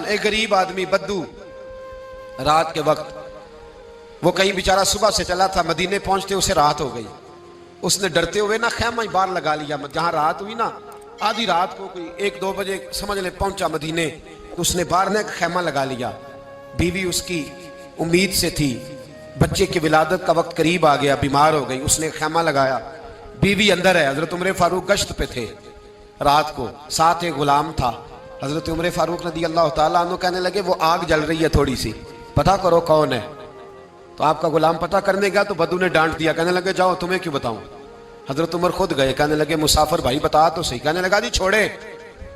एक गरीब आदमी बद्दू, रात के वक्त वो कहीं बेचारा सुबह से चला था, मदीने पहुंचते उसे रात हो गई। उसने डरते हुए ना खैमा ही बाहर लगा लिया। जहां रात हुई ना, आधी रात को कोई 1-2 बजे समझ ले पहुंचा मदीने, तो उसने बाहर ने खैमा लगा लिया। बीवी उसकी उम्मीद से थी, बच्चे की विलादत का वक्त करीब आ गया, बीमार हो गई, उसने खैमा लगाया। बीवी अंदर है, हजरत उमर फारूक गश्त पे थे रात को, साथ एक गुलाम था। हजरत उमर फारूक रज़ी अल्लाह तआला अन्हु कहने लगे वो आग जल रही है थोड़ी सी, पता करो कौन है। तो आपका गुलाम पता करने गया तो बद्दू ने डांट दिया, कहने लगे जाओ तुम्हें क्यों बताऊं। हजरत उमर खुद गए, कहने लगे मुसाफिर भाई बता तो सही। कहने लगा जी छोड़े,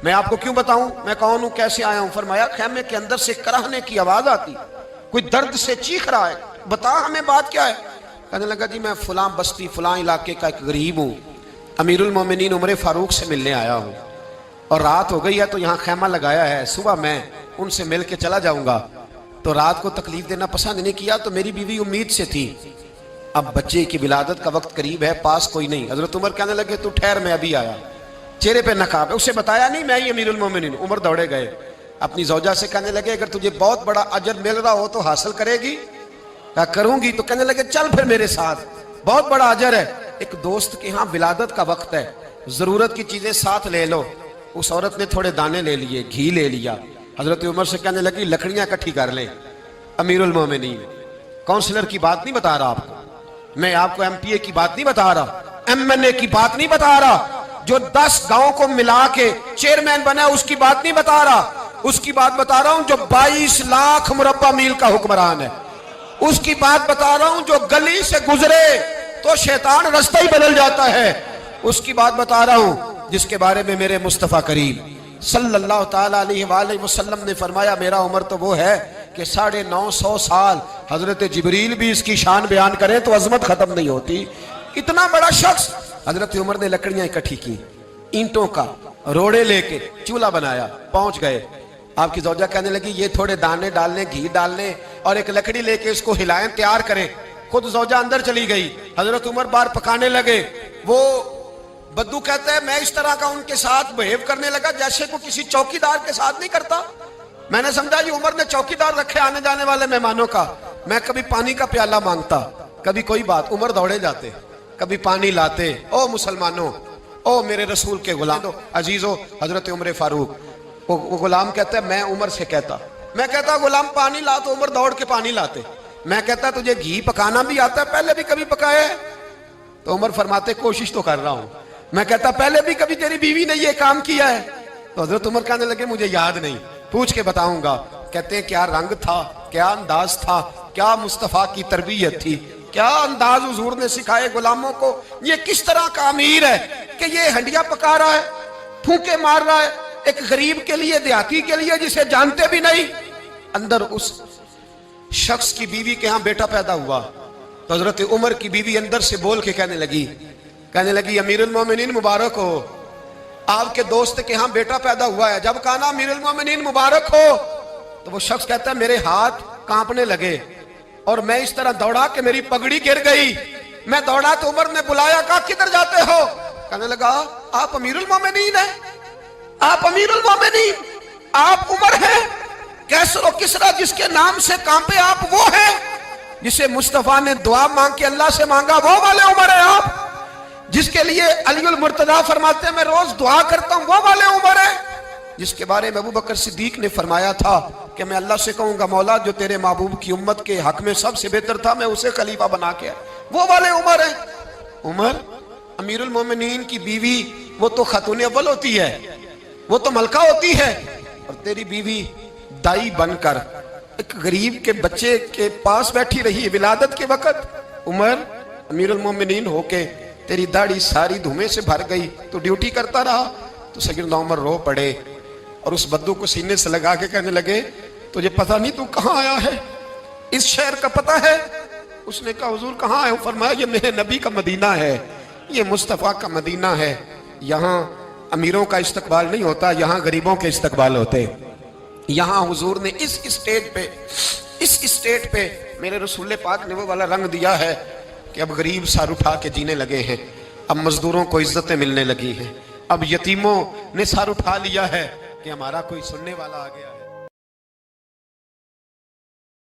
मैं आपको क्यों बताऊं, मैं कौन हूं, कैसे आया हूं। फरमाया खैमे के अंदर से कराहने की आवाज आती, कोई दर्द से चीख रहा है, बता हमें बात क्या है। कहने लगा जी मैं फलां बस्ती फलां इलाके का एक गरीब हूँ, अमीरुल मोमिनीन उमर फारूक से मिलने आया हूँ और रात हो गई है तो यहाँ खैमा लगाया है, सुबह मैं उनसे मिल के चला जाऊंगा। तो रात को तकलीफ देना पसंद नहीं किया, तो मेरी बीवी उम्मीद से थी, अब बच्चे की विलादत का वक्त करीब है, पास कोई नहीं। हजरत उमर कहने लगे तू ठहर, मैं अभी आया। चेहरे पे नकाब है, उसे बताया नहीं मैं ही अमीरुल मोमिनीन। उमर दौड़े गए, अपनी जौजा से कहने लगे अगर तुझे बहुत बड़ा अजर मिल रहा हो तो हासिल करेगी। क्या करूंगी। तो कहने लगे चल फिर मेरे साथ, बहुत बड़ा अजर है। एक दोस्त के यहाँ विलादत का वक्त है, जरूरत की चीजें साथ ले लो। उस औरत ने थोड़े दाने ले लिए, घी ले लिया। हजरत उमर से कहने लगी लकड़ियां इकट्ठी कर ले। अमीरुल मोमिनीन, काउंसलर की बात नहीं बता रहा आपको, मैं आपको एमपीए की बात नहीं बता रहा, एमएनए की बात नहीं बता रहा, जो 10 गांव को मिला के चेयरमैन बना उसकी बात नहीं बता रहा, उसकी बात बता रहा हूं जो 22 लाख मुरब्बा मील का हुक्मरान है। उसकी बात बता रहा हूं जो गली से गुजरे तो शैतान रास्ता ही बदल जाता है। उसकी बात बता रहा हूं जिसके बारे में मेरे मुस्तफा करीम सल्लल्लाहु ताला अलैहि वसल्लम ने फरमाया मेरा उम्र तो वो है कि 950 साल हजरत जिब्रील भी इसकी शान बयान करें तो अजमत खत्म नहीं होती। इतना बड़ा शख्स। हजरत उमर ने लकड़ियां इकट्ठी की, ईंटों का रोड़े लेके चूल्हा बनाया, पहुंच गए। आपकी जौजा कहने लगी ये थोड़े दाने डालने, घी डालने और एक लकड़ी लेके इसको हिलाएं, तैयार करें। खुद जौजा अंदर चली गई, हजरत उमर बाहर पकाने लगे। वो बद्दू कहता है मैं इस तरह का उनके साथ बिहेव करने लगा जैसे को किसी चौकीदार के साथ नहीं करता। मैंने समझा ये उमर ने चौकीदार रखे आने जाने वाले मेहमानों का। मैं कभी पानी का प्याला मांगता, कभी कोई बात, उमर दौड़े जाते, कभी पानी लाते। ओ मुसलमानों, ओ मेरे रसूल के गुलाम अजीजो, हजरत उमर फारूक। वो गुलाम कहता है मैं उमर से कहता, मैं कहता गुलाम पानी ला, तो उमर दौड़ के पानी लाते। मैं कहता तुझे घी पकाना भी आता है, पहले भी कभी पकाया है? तो उमर फरमाते कोशिश तो कर रहा हूं। मैं कहता पहले भी कभी तेरी बीवी ने ये काम किया है? तो हजरत उमर कहने लगे मुझे याद नहीं, पूछ के बताऊंगा। कहते हैं क्या रंग था, क्या अंदाज था, क्या मुस्तफा की तरबियत थी, क्या अंदाज हुजूर ने सिखाए गुलामों को। ये किस तरह का अमीर है कि ये हंडिया पका रहा है, फूंके मार रहा है एक गरीब के लिए, देहाती के लिए जिसे जानते भी नहीं। अंदर उस शख्स की बीवी के यहां बेटा पैदा हुआ तो हजरत उमर की बीवी अंदर से बोल के कहने लगी अमीरुल मोमिनीन मुबारक हो, आपके दोस्त के यहां बेटा पैदा हुआ है। जब कहा ना अमीरुल मोमिनीन मुबारक हो तो वो शख्स कहता है मेरे हाथ कांपने लगे और मैं इस तरह दौड़ा कि मेरी पगड़ी गिर गई। मैं दौड़ा तो उमर ने बुलाया, कहा किधर जाते हो? कहने लगा आप अमीरुल मोमिनीन है, आप अमीरुल मोमिनीन, आप उमर हैं, कैसर और किसरा जिसके नाम से कांपे आप वो हैं, जिसे मुस्तफा ने दुआ मांग के अल्लाह से मांगा वो वाले उमर है आप, जिसके लिए अलीउल मुर्तजा फरमाते हैं मैं रोज दुआ करता हूं वो वाले उमर है, जिसके बारे में अबू बकर सिद्दीक ने फरमाया था कि मैं अल्लाह से कहूंगा मौला जो तेरे महबूब की उम्मत के हक में सबसे बेहतर था मैं उसे खलीफा बना के, वो वाले उमर है। उमर अमीरुल मोमिनीन की बीवी वो तो खातून अव्वल होती है, वो तो मलका होती है, और तेरी बीवी दाई बनकर एक गरीब के बच्चे के पास बैठी रही विलादत के वक्त। उमर अमीरुल मोमिनीन होके तेरी दाढ़ी सारी धुएं से भर गई, तो ड्यूटी करता रहा। तो सैयदना उमर रो पड़े और उस बद्दू को सीने से लगा के कहने लगे तुझे पता नहीं तू कहां आया है, इस शहर का पता है? उसने कहा हुजूर कहां आया? फरमाया ये मेरे नबी का मदीना है, ये मुस्तफा का मदीना है, यहाँ अमीरों का इस्तकबाल नहीं होता, यहाँ गरीबों के इस्तकबाल होते। यहाँ हुजूर ने इस स्टेट पे मेरे रसूल पाक ने वो वाला रंग दिया है कि अब गरीब सर उठा के जीने लगे हैं, अब मजदूरों को इज्जतें मिलने लगी हैं, अब यतीमों ने सर उठा लिया है कि हमारा कोई सुनने वाला आ गया।